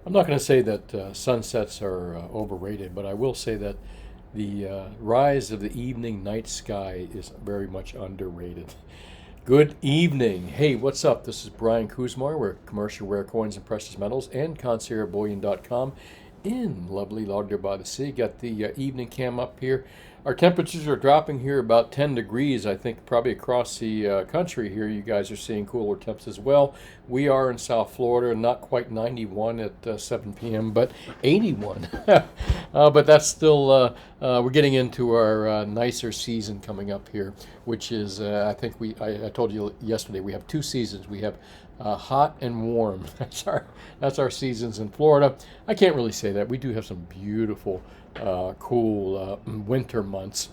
I'm not going to say that sunsets are overrated, but I will say that the rise of the evening night sky is very much underrated. Good evening. Hey, what's up? This is Brian Kuzmar. We're Commercial Rare Coins and Precious Metals and conciergebullion.com in lovely Lauderdale by the Sea. Got the evening cam up here. Our temperatures are dropping here about 10 degrees. I think probably across the country here you guys are seeing cooler temps as well. We are in South Florida, not quite 91 at 7 p.m., but 81. But that's still, we're getting into our nicer season coming up here, which is, I think I told you yesterday, we have two seasons. We have hot and warm. That's our seasons in Florida. I can't really say that. We do have some beautiful, cool winter months,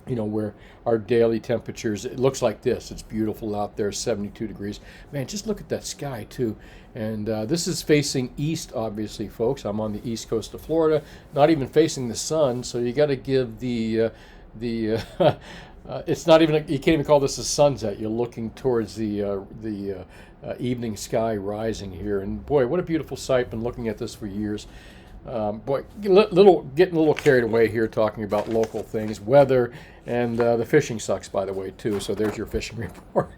where our daily temperatures, it looks like this. It's beautiful out there, 72 degrees. Man, just look at that sky, too. And this is facing east, obviously, folks. I'm on the east coast of Florida, not even facing the sun, so you got to give it's not even, you can't even call this a sunset. You're looking towards the evening sky rising here. And boy, what a beautiful sight. Been looking at this for years. Boy, getting a little carried away here talking about local things, weather, and the fishing sucks, by the way, too. So there's your fishing report.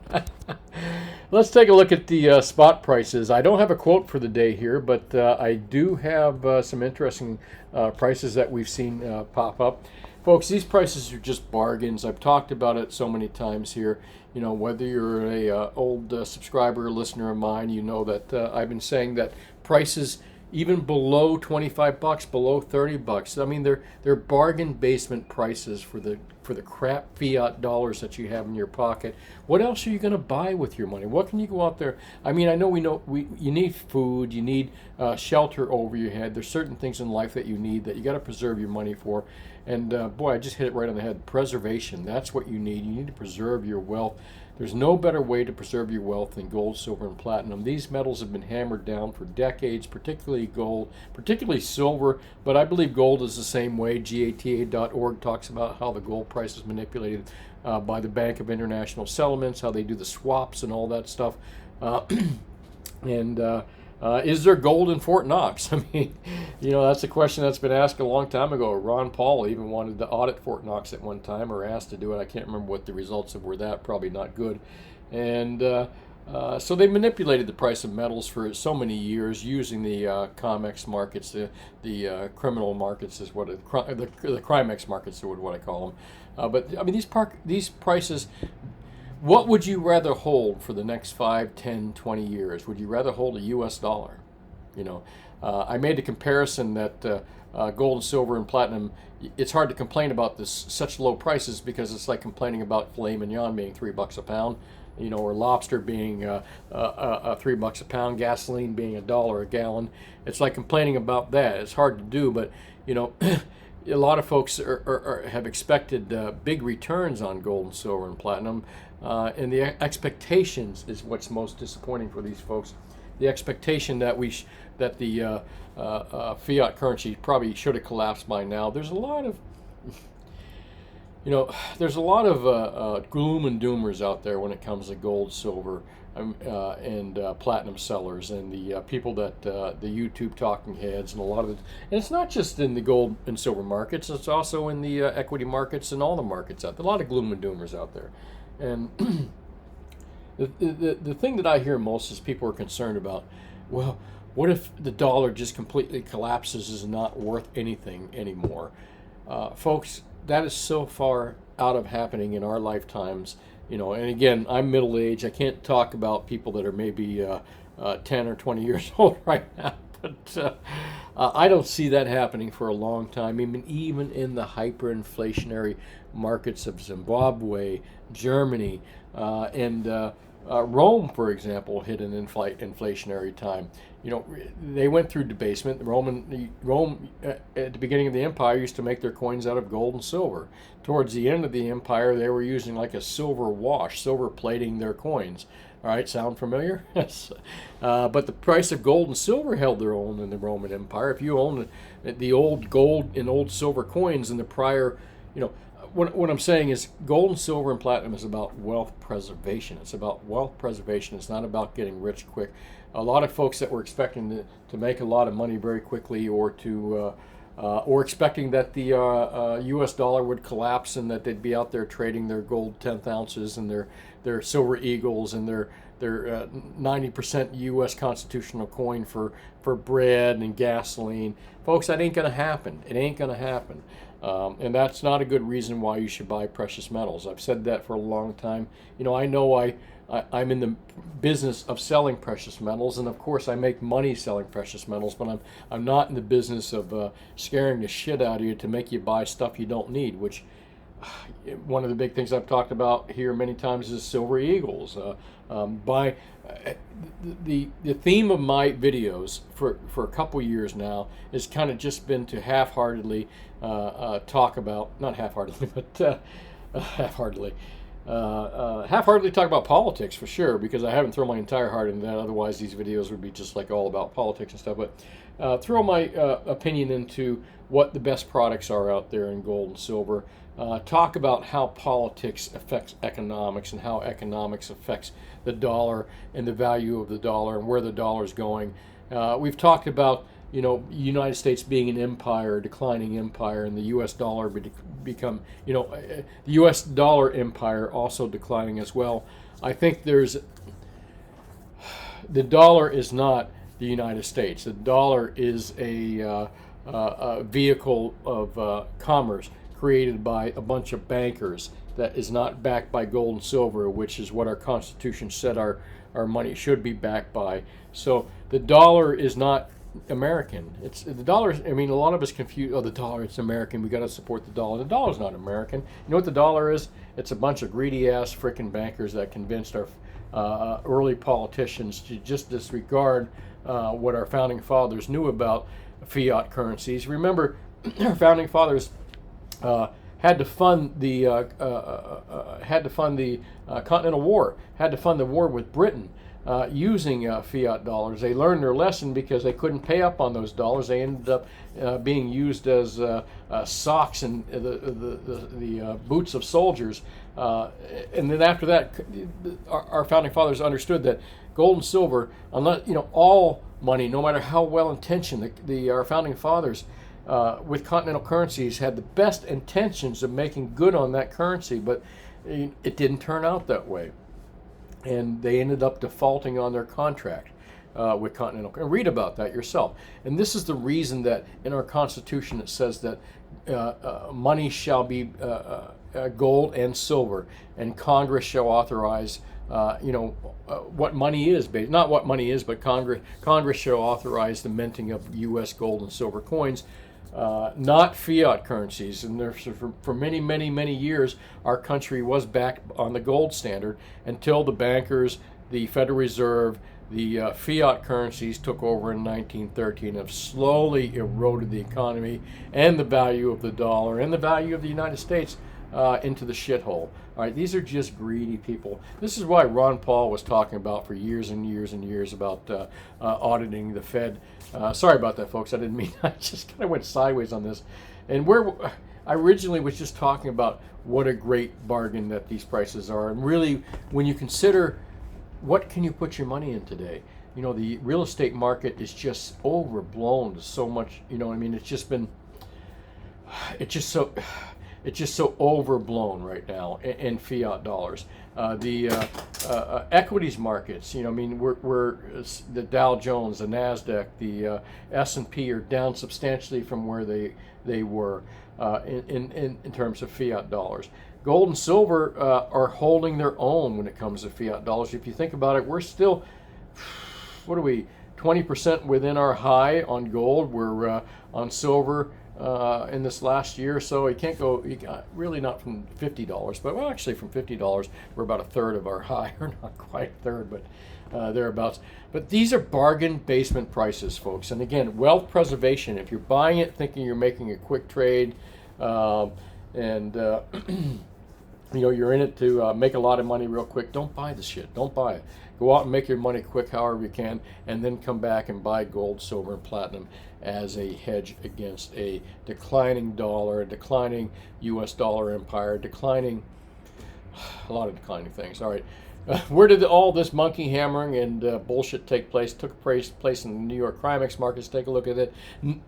Let's take a look at the spot prices. I don't have a quote for the day here, but I do have some interesting prices that we've seen pop up. Folks, these prices are just bargains. I've talked about it so many times here. Whether you're a old subscriber or listener of mine, you know that I've been saying that prices even below $25, below $30. I mean, they're bargain basement prices for the crap fiat dollars that you have in your pocket. What else are you going to buy with your money? What can you go out there? I mean, I know you need food, you need shelter over your head. There's certain things in life that you need that you got to preserve your money for. And boy, I just hit it right on the head. Preservation. That's what you need. You need to preserve your wealth. There's no better way to preserve your wealth than gold, silver, and platinum. These metals have been hammered down for decades, particularly gold, particularly silver, but I believe gold is the same way. GATA.org talks about how the gold price is manipulated by the Bank of International Settlements, how they do the swaps and all that stuff. Is there gold in Fort Knox? I mean, that's a question that's been asked a long time ago. Ron Paul even wanted to audit Fort Knox at one time, or asked to do it. I can't remember what the results of were. That probably not good. And so they manipulated the price of metals for so many years using the COMEX markets, the criminal markets is what the Crimex markets is what I call them. But I mean, these prices. What would you rather hold for the next 5, 10, 20 years? Would you rather hold a U.S. dollar? I made the comparison that gold and silver and platinum, it's hard to complain about such low prices because it's like complaining about filet mignon being $3 a pound, or lobster being $3 a pound, gasoline being $1 a gallon. It's like complaining about that. It's hard to do, but, a lot of folks have expected big returns on gold and silver and platinum. And the expectations is what's most disappointing for these folks. The expectation that the fiat currency probably should have collapsed by now. There's a lot of gloom and doomers out there when it comes to gold, silver, and platinum sellers, and the people that the YouTube talking heads, and a lot of it. And it's not just in the gold and silver markets; it's also in the equity markets and all the markets out there. A lot of gloom and doomers out there. And the thing that I hear most is people are concerned about, well, what if the dollar just completely collapses, is not worth anything anymore? Folks, that is so far out of happening in our lifetimes. And again, I'm middle-aged. I can't talk about people that are maybe 10 or 20 years old right now. But I don't see that happening for a long time. Even in the hyperinflationary markets of Zimbabwe, Germany, and Rome, for example, hit an inflationary time. They went through debasement. Rome at the beginning of the empire used to make their coins out of gold and silver. Towards the end of the empire, they were using like a silver wash, silver plating their coins. All right, sound familiar? Yes. But the price of gold and silver held their own in the Roman Empire. If you owned the old gold and old silver coins in the prior, what I'm saying is gold and silver and platinum is about wealth preservation. It's about wealth preservation. It's not about getting rich quick. A lot of folks that were expecting to make a lot of money very quickly, or expecting that the U.S. dollar would collapse and that they'd be out there trading their gold 10th ounces and their silver eagles and their 90% U.S. constitutional coin for bread and gasoline. Folks, that ain't going to happen. It ain't going to happen. And that's not a good reason why you should buy precious metals. I've said that for a long time. I'm in the business of selling precious metals, and of course I make money selling precious metals, but I'm not in the business of scaring the shit out of you to make you buy stuff you don't need, which one of the big things I've talked about here many times is silver eagles. The theme of my videos for a couple years now has kind of just been to half-heartedly talk about, not half-heartedly, but half-heartedly talk about politics for sure, because I haven't thrown my entire heart into that. Otherwise, these videos would be just like all about politics and stuff. But throw my opinion into what the best products are out there in gold and silver. Talk about how politics affects economics and how economics affects the dollar and the value of the dollar and where the dollar is going. We've talked about United States being an empire, a declining empire, and the U.S. dollar become, the U.S. dollar empire also declining as well. I think the dollar is not the United States. The dollar is a vehicle of commerce created by a bunch of bankers that is not backed by gold and silver, which is what our Constitution said our money should be backed by. So the dollar is not American. It's the dollar. I mean, a lot of us confuse. Oh, the dollar, it's American. We got to support the dollar. The dollar's not American. You know what the dollar is? It's a bunch of greedy ass freaking bankers that convinced our early politicians to just disregard what our founding fathers knew about fiat currencies. Remember, our founding fathers had to fund the Continental War. Had to fund the war with Britain. Using fiat dollars. They learned their lesson because they couldn't pay up on those dollars. They ended up being used as socks and the boots of soldiers. And then after that, our founding fathers understood that gold and silver, unless all money, no matter how well intentioned, our founding fathers with continental currencies had the best intentions of making good on that currency, but it didn't turn out that way. And they ended up defaulting on their contract with Continental. Read about that yourself. And this is the reason that in our Constitution it says that money shall be gold and silver, and Congress shall authorize, what money is. Not what money is, but Congress shall authorize the minting of U.S. gold and silver coins. Not fiat currencies. And for many, many, many years, our country was backed on the gold standard until the bankers, the Federal Reserve, the fiat currencies took over in 1913 and have slowly eroded the economy and the value of the dollar and the value of the United States into the shithole. All right, these are just greedy people. This is why Ron Paul was talking about for years and years and years about auditing the Fed. Sorry about that, folks. I didn't mean. I just kind of went sideways on this. And where I originally was just talking about what a great bargain that these prices are, and really, when you consider what can you put your money in today, the real estate market is just overblown to so much. I mean, it's just so overblown right now in fiat dollars. The equities markets, we're the Dow Jones, the Nasdaq, the S&P are down substantially from where they were in terms of fiat dollars. Gold and silver are holding their own when it comes to fiat dollars. If you think about it, we're still, 20% within our high on gold. We're on silver. In this last year or so, really not from $50, but actually from $50, we're about a third of our high, or not quite a third, but thereabouts. But these are bargain basement prices, folks. And again, wealth preservation. If you're buying it thinking you're making a quick trade, you're in it to make a lot of money real quick, don't buy the shit. Don't buy it. Go out and make your money quick however you can, and then come back and buy gold, silver, and platinum as a hedge against a declining dollar, a declining U.S. dollar empire, declining, a lot of declining things. All right. Where did all this monkey hammering and bullshit take place? Took place in the New York Crimex markets. Take a look at it.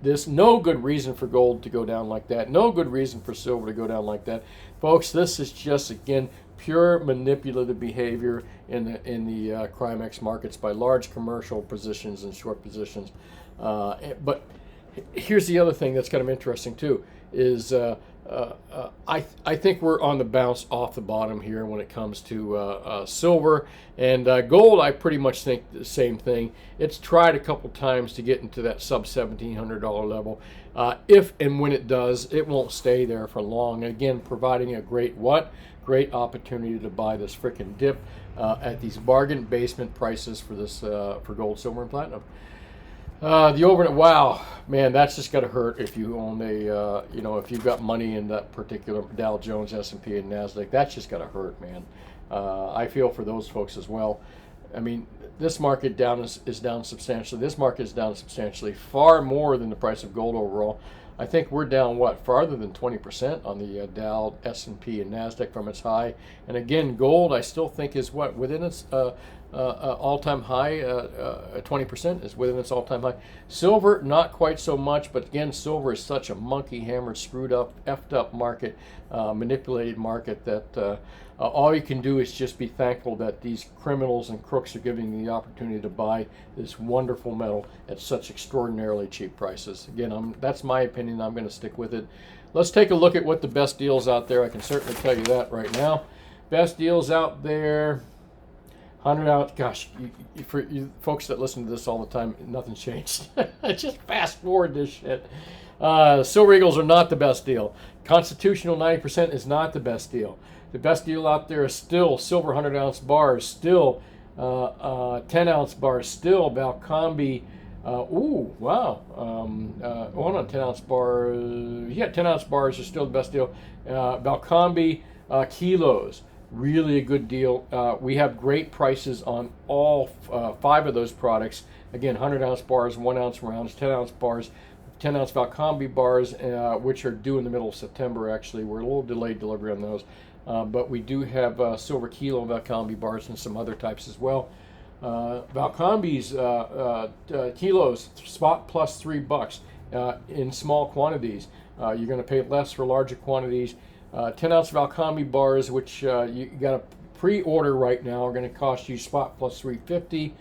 There's no good reason for gold to go down like that. No good reason for silver to go down like that. Folks, this is just, again, pure manipulative behavior in the Crimex markets by large commercial positions and short positions. But here's the other thing that's kind of interesting too, is I think we're on the bounce off the bottom here when it comes to silver and gold. I pretty much think the same thing. It's tried a couple times to get into that sub $1,700 level. If and when it does, it won't stay there for long. Again, providing a great opportunity to buy this freaking dip at these bargain basement prices for this for gold, silver, and platinum. The overnight, wow, man, that's just got to hurt if you own a, if you've got money in that particular Dow Jones, S&P, and NASDAQ. That's just got to hurt, man. I feel for those folks as well. I mean, this market is down substantially. This market is down substantially, far more than the price of gold overall. I think we're down, farther than 20% on the Dow, S&P, and NASDAQ from its high. And again, gold, I still think is within its all-time high. 20% is within its all-time high. Silver, not quite so much, but again, silver is such a monkey-hammered, screwed up, effed up market, manipulated market that all you can do is just be thankful that these criminals and crooks are giving you the opportunity to buy this wonderful metal at such extraordinarily cheap prices. Again, that's my opinion. I'm going to stick with it. Let's take a look at what the best deals out there. I can certainly tell you that right now. Best deals out there. 100 ounce. Gosh, for you folks that listen to this all the time, nothing's changed. Just fast forward this shit. Silver Eagles are not the best deal. Constitutional 90% is not the best deal. The best deal out there is still silver 100 ounce bars, still 10 ounce bars, still Balcombi. Ooh, wow. Hold on, 10 ounce bars. Yeah, 10 ounce bars are still the best deal. Balcombi kilos, really a good deal. We have great prices on all 5 of those products. Again, 100 ounce bars, 1 ounce rounds, 10 ounce bars, 10 ounce Balcombi bars, which are due in the middle of September, actually. We're a little delayed delivery on those. But we do have silver kilo Balcombi bars and some other types as well. Balcombi's kilos, spot plus $3 in small quantities. You're going to pay less for larger quantities. 10 ounce Balcombi bars, which you got to pre-order right now, are going to cost you spot plus $3.50.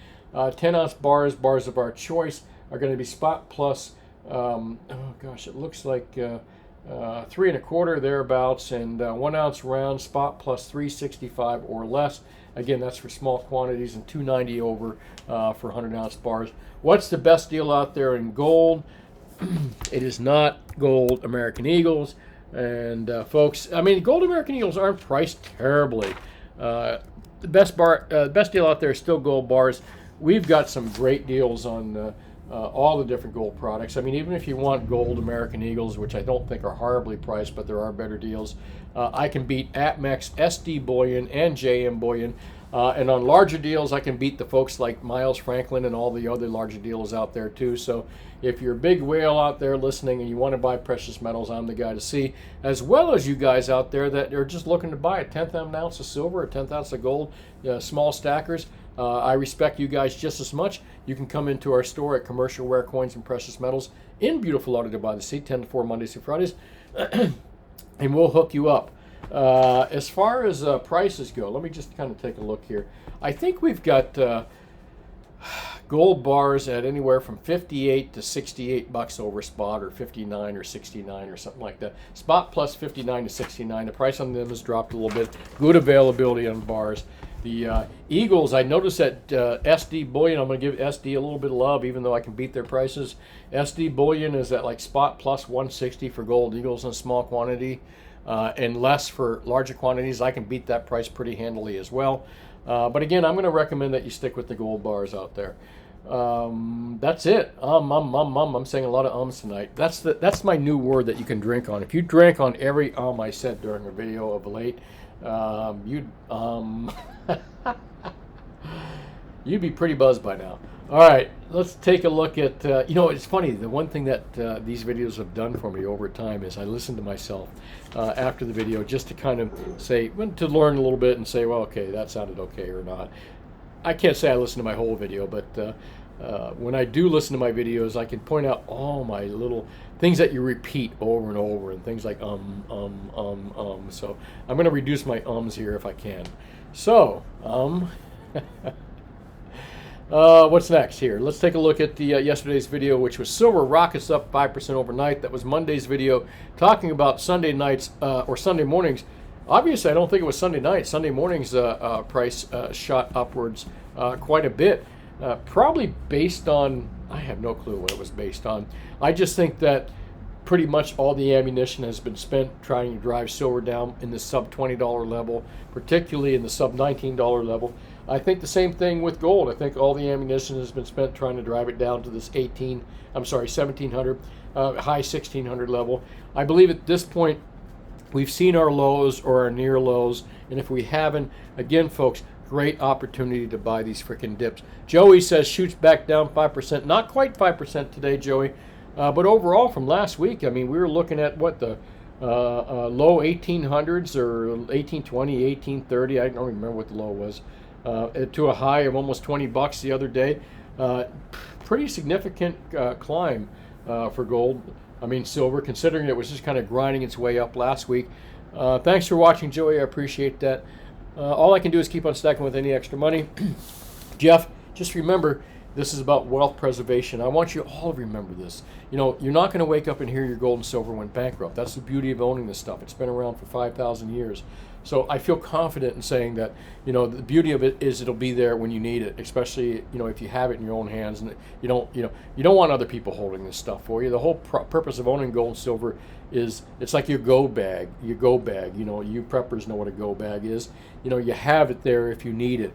10 ounce bars of our choice, are going to be spot plus, it looks like 3 1/4 thereabouts, and 1 ounce round spot plus $3.65 or less. Again, that's for small quantities, and $2.90 over for 100 ounce bars. What's the best deal out there in gold? It is not gold American Eagles. And folks, I mean, gold American Eagles aren't priced terribly. The best deal out there is still gold bars. We've got some great deals on all the different gold products. I mean, even if you want gold American Eagles, which I don't think are horribly priced, but there are better deals, I can beat APMEX, SD Bullion, and JM Bullion. And on larger deals, I can beat the folks like Miles Franklin and all the other larger deals out there too. So if you're a big whale out there listening and you want to buy precious metals, I'm the guy to see, as well as you guys out there that are just looking to buy a 10th of an ounce of silver, a 10th ounce of gold, small stackers. I respect you guys just as much. You can come into our store at Commercial Ware Coins and Precious Metals in beautiful Lauderdale by the Sea, 10 to 4 Mondays through Fridays, and we'll hook you up. As far as prices go, let me just kind of take a look here. I think we've got gold bars at anywhere from $58 to $68 over spot, or 59 or 69 or something like that. Spot plus 59 to 69. The price on them has dropped a little bit. Good availability on bars. The Eagles, I noticed that SD Bullion, I'm going to give SD a little bit of love, even though I can beat their prices. SD Bullion is at like spot plus 160 for gold Eagles in small quantity, and less for larger quantities. I can beat that price pretty handily as well. But again, I'm going to recommend that you stick with the gold bars out there. That's it. I'm saying a lot of ums tonight. That's my new word that you can drink on. If you drink on every I said during a video of late, You'd be pretty buzzed by now. All right, let's take a look at, it's funny, the one thing that these videos have done for me over time is I listen to myself after the video just to kind of say, to learn a little bit and say, well, okay, that sounded okay or not. I can't say I listen to my whole video, but when I do listen to my videos, I can point out all my little things that you repeat over and over and things like So I'm going to reduce my ums here if I can. So, what's next here? Let's take a look at the yesterday's video, which was silver rockets up 5% overnight. That was Monday's video talking about Sunday nights or Sunday mornings. Obviously, I don't think it was Sunday night. Sunday morning's price shot upwards quite a bit. Probably based on, I have no clue what it was based on. I just think that pretty much all the ammunition has been spent trying to drive silver down in the sub $20 level, particularly in the sub $19 level. I think the same thing with gold. I think all the ammunition has been spent trying to drive it down to this 1700, high 1600 level. I believe at this point we've seen our lows or our near lows, and if we haven't, again, folks, great opportunity to buy these freaking dips. Joey says shoots back down 5%. Not quite 5% today, Joey, but overall from last week, I mean, we were looking at what the low 1800s or 1820, 1830. I don't remember what the low was. To a high of almost $20 the other day. Pretty significant climb for gold. I mean silver, considering it was just kind of grinding its way up last week. Thanks for watching, Joey. I appreciate that. All I can do is keep on stacking with any extra money. Jeff, just remember, this is about wealth preservation. I want you all to remember this. You know, you're not going to wake up and hear your gold and silver went bankrupt. That's the beauty of owning this stuff. It's been around for 5,000 years. So I feel confident in saying that, you know, the beauty of it is it'll be there when you need it, especially, you know, if you have it in your own hands and you don't want other people holding this stuff for you. The whole purpose of owning gold and silver is it's like your go bag. You know, you preppers know what a go bag is. You know, you have it there if you need it.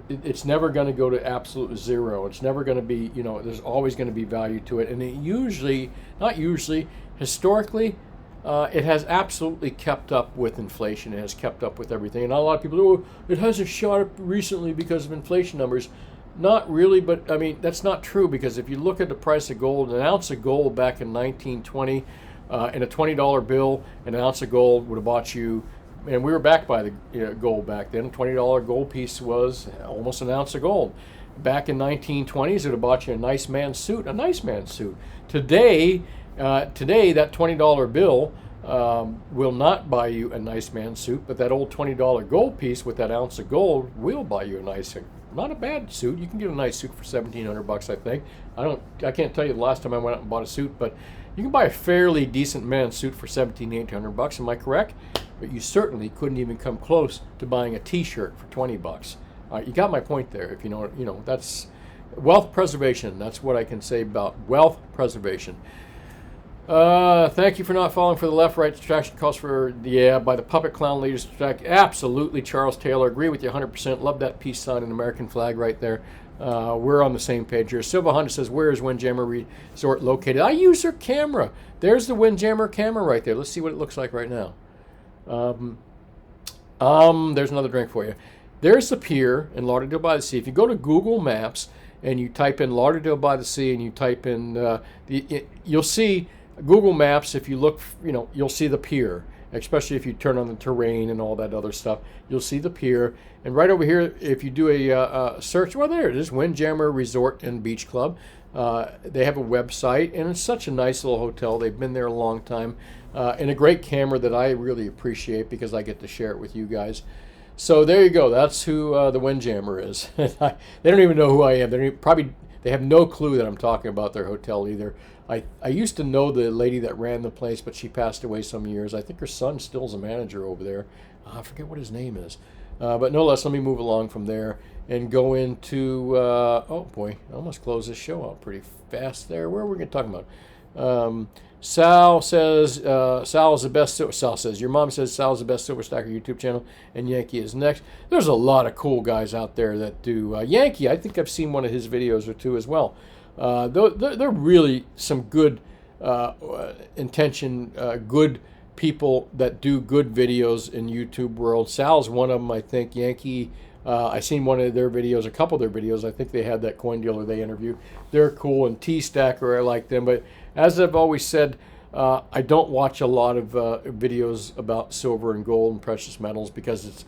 It's never going to go to absolute zero. It's never going to be, you know, there's always going to be value to it. And it historically, it has absolutely kept up with inflation. It has kept up with everything. And a lot of people, oh, it hasn't shot up recently because of inflation numbers. Not really, but I mean, that's not true, because if you look at the price of gold, an ounce of gold back in 1920, and a $20 bill, an ounce of gold would have bought you, and we were backed by the gold back then. A $20 gold piece was almost an ounce of gold. Back in 1920s, it would have bought you a nice man's suit. Today, that $20 bill will not buy you a nice man's suit, but that old $20 gold piece with that ounce of gold will buy you a nice, not a bad suit. You can get a nice suit for $1,700, I think. I can't tell you the last time I went out and bought a suit, but you can buy a fairly decent man's suit for $1,700-$1,800. Am I correct? But you certainly couldn't even come close to buying a T-shirt for $20. You got my point there. If you know, that's wealth preservation. That's what I can say about wealth preservation. Thank you for not falling for the left-right distraction calls by the puppet clown leaders. Absolutely, Charles Taylor. Agree with you 100%. Love that peace sign and American flag right there. We're on the same page here. Silva Honda says, where is Windjammer Resort located? I use her camera. There's the Windjammer camera right there. Let's see what it looks like right now. There's another drink for you. There's the pier in Lauderdale by the Sea. If you go to Google Maps and you type in Lauderdale by the Sea and you type in, you'll see Google Maps. If you look, you'll see the pier, especially if you turn on the terrain and all that other stuff. You'll see the pier. And right over here, if you do a search, well, there it is, Windjammer Resort and Beach Club. They have a website, and it's such a nice little hotel. They've been there a long time. And a great camera that I really appreciate because I get to share it with you guys. So there you go. That's who the Windjammer is. They don't even know who I am. They have no clue that I'm talking about their hotel either. I used to know the lady that ran the place, but she passed away some years. I think her son still is a manager over there. I forget what his name is. But no less, let me move along from there and go into, oh boy, I almost closed this show out pretty fast there. Where are we going to talk about? Sal says, Sal is the best. Sal says, your mom says Sal is the best Silver Stacker YouTube channel, and Yankee is next. There's a lot of cool guys out there that do. Yankee, I think I've seen one of his videos or two as well. They're really some good good people that do good videos in YouTube world. Sal's one of them, I think. Yankee, I seen one of their videos, a couple of their videos. I think they had that coin dealer they interviewed. They're cool, and T-Stacker, I like them. But as I've always said, I don't watch a lot of videos about silver and gold and precious metals because it's,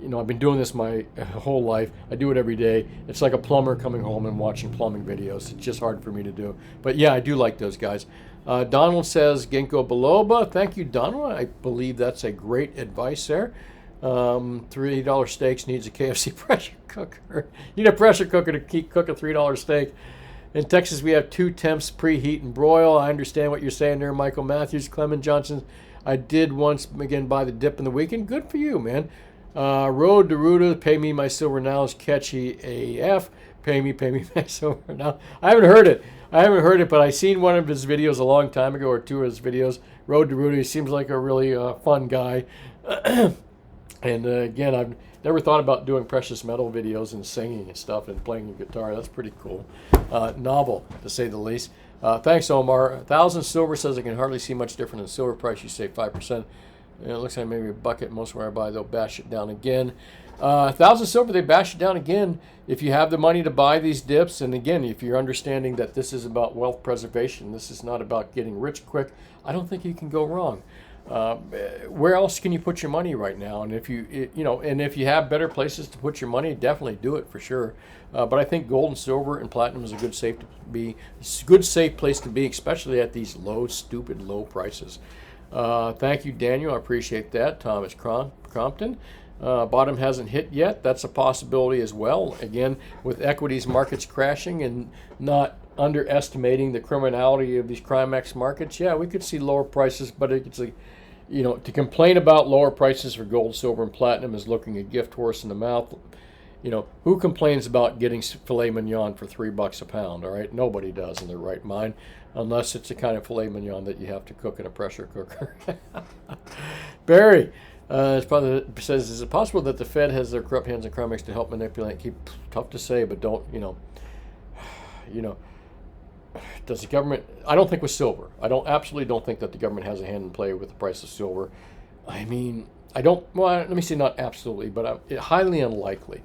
I've been doing this my whole life. I do it every day. It's like a plumber coming home and watching plumbing videos. It's just hard for me to do. But yeah, I do like those guys. Donald says, Ginkgo biloba. Thank you, Donald. I believe that's a great advice there. $3 steaks needs a KFC pressure cooker. You need a pressure cooker to cook a $3 steak. In Texas, we have 2 temps, preheat and broil. I understand what you're saying there, Michael Matthews. Clement Johnson, I did once again buy the dip in the weekend. Good for you, man. Road to Ruta, pay me my silver now is catchy AF. Pay me my silver now. I haven't heard it, but I seen one of his videos a long time ago, or 2 of his videos. Road to Ruta, he seems like a really fun guy. And again, I've never thought about doing precious metal videos and singing and stuff and playing the guitar. That's pretty cool. Novel, to say the least. Thanks, Omar. 1,000 silver says I can hardly see much different in silver price. You say 5%. It looks like maybe a bucket. Most where I buy, they'll bash it down again. 1,000 silver, they bash it down again. If you have the money to buy these dips, and again, if you're understanding that this is about wealth preservation, this is not about getting rich quick, I don't think you can go wrong. Where else can you put your money right now? And if if you have better places to put your money, definitely do it for sure. But I think gold and silver and platinum is a good safe place to be, especially at these stupid low prices. Thank you, Daniel. I appreciate that. Thomas Crompton. Bottom hasn't hit yet. That's a possibility as well. Again, with equities markets crashing and not underestimating the criminality of these Crimex markets, yeah, we could see lower prices, but it's like, to complain about lower prices for gold, silver, and platinum is looking a gift horse in the mouth. Who complains about getting filet mignon for $3 a pound? All right, nobody does in their right mind, unless it's the kind of filet mignon that you have to cook in a pressure cooker. Barry says, is it possible that the Fed has their corrupt hands in Crimex to help manipulate? Tough to say, but don't. Does the government? I don't think with silver. Absolutely don't think that the government has a hand in play with the price of silver. I mean, I don't. Well, let me say not absolutely, but highly unlikely.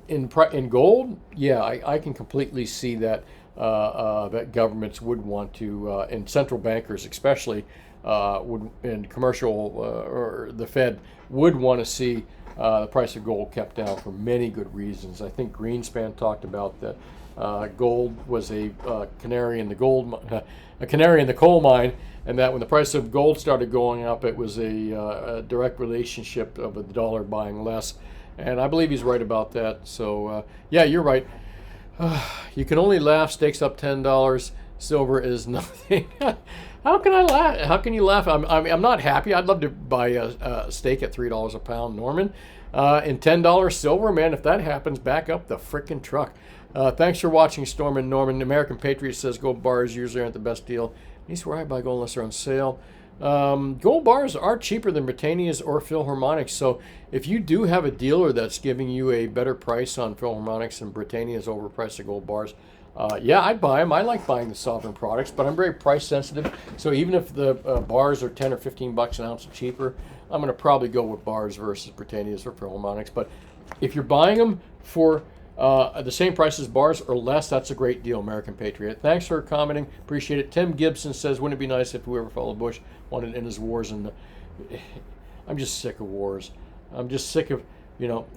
In gold, yeah, I can completely see that that governments would want to, and central bankers especially, and commercial or the Fed would want to see the price of gold kept down for many good reasons. I think Greenspan talked about that. Gold was a canary in the coal mine, and that when the price of gold started going up, it was a direct relationship of the dollar buying less. And I believe he's right about that. So yeah, you're right. You can only laugh. Stakes up $10. Silver is nothing. How can I laugh? How can you laugh? I'm not happy. I'd love to buy a steak at $3 a pound, Norman. And $10 silver, man. If that happens, back up the frickin' truck. Thanks for watching, Storm and Norman. American Patriot says gold bars usually aren't the best deal. At least where I buy gold unless they're on sale. Gold bars are cheaper than Britannia's or Philharmonics. So if you do have a dealer that's giving you a better price on Philharmonics and Britannia's overpriced the gold bars, yeah, I'd buy them. I like buying the sovereign products, but I'm very price sensitive. So even if the bars are 10 or 15 bucks an ounce cheaper, I'm going to probably go with bars versus Britannia's or Philharmonics. But if you're buying them for the same price as bars or less, that's a great deal, American Patriot. Thanks for commenting. Appreciate it. Tim Gibson says, wouldn't it be nice if whoever followed Bush wanted to end his wars? And I'm just sick of wars. I'm just sick of,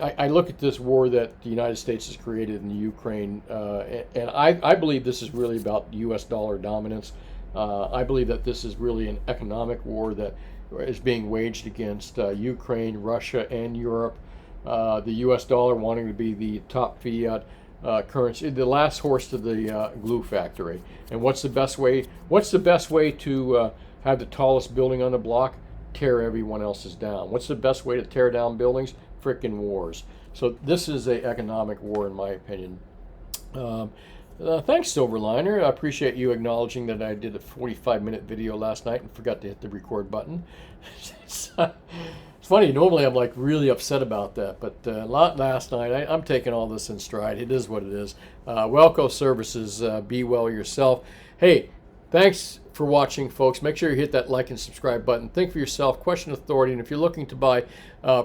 I look at this war that the United States has created in the Ukraine, and I believe this is really about U.S. dollar dominance. I believe that this is really an economic war that is being waged against Ukraine, Russia, and Europe. The U.S. dollar wanting to be the top fiat currency, the last horse to the glue factory. And what's the best way? What's the best way to have the tallest building on the block? Tear everyone else's down. What's the best way to tear down buildings? Frickin' wars. So this is an economic war, in my opinion. Thanks, Silverliner. I appreciate you acknowledging that I did a 45-minute video last night and forgot to hit the record button. It's funny. Normally I'm like really upset about that, but last night I'm taking all this in stride. It is what it is. Welco Services. Be well yourself. Hey, Thanks for watching, folks. Make sure you hit that like and subscribe button. Think for yourself, question authority, and if you're looking to buy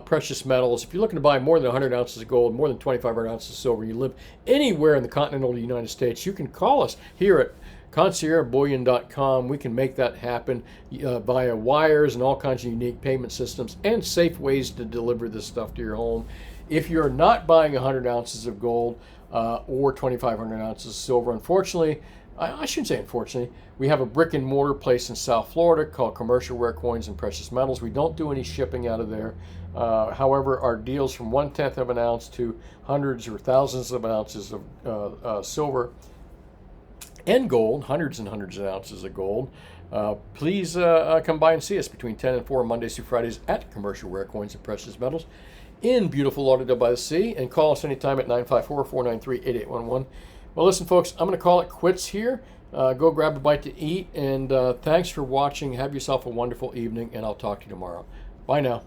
precious metals, if you're looking to buy more than 100 ounces of gold, more than 2,500 ounces of silver, and you live anywhere in the continental United States, you can call us here at conciergebullion.com. We can make that happen via wires and all kinds of unique payment systems and safe ways to deliver this stuff to your home. If you're not buying 100 ounces of gold or 2,500 ounces of silver, unfortunately, I shouldn't say unfortunately, we have a brick and mortar place in South Florida called Commercial Rare Coins and Precious Metals. We don't do any shipping out of there. However, our deals from 1/10 of an ounce to hundreds or thousands of ounces of silver and gold, hundreds and hundreds of ounces of gold. Please come by and see us between 10 and 4 Mondays through Fridays at Commercial Rare Coins and Precious Metals in beautiful Lauderdale by the Sea, and call us anytime at 954-493-8811. Well, listen, folks, I'm going to call it quits here. Go grab a bite to eat, and thanks for watching. Have yourself a wonderful evening, and I'll talk to you tomorrow. Bye now.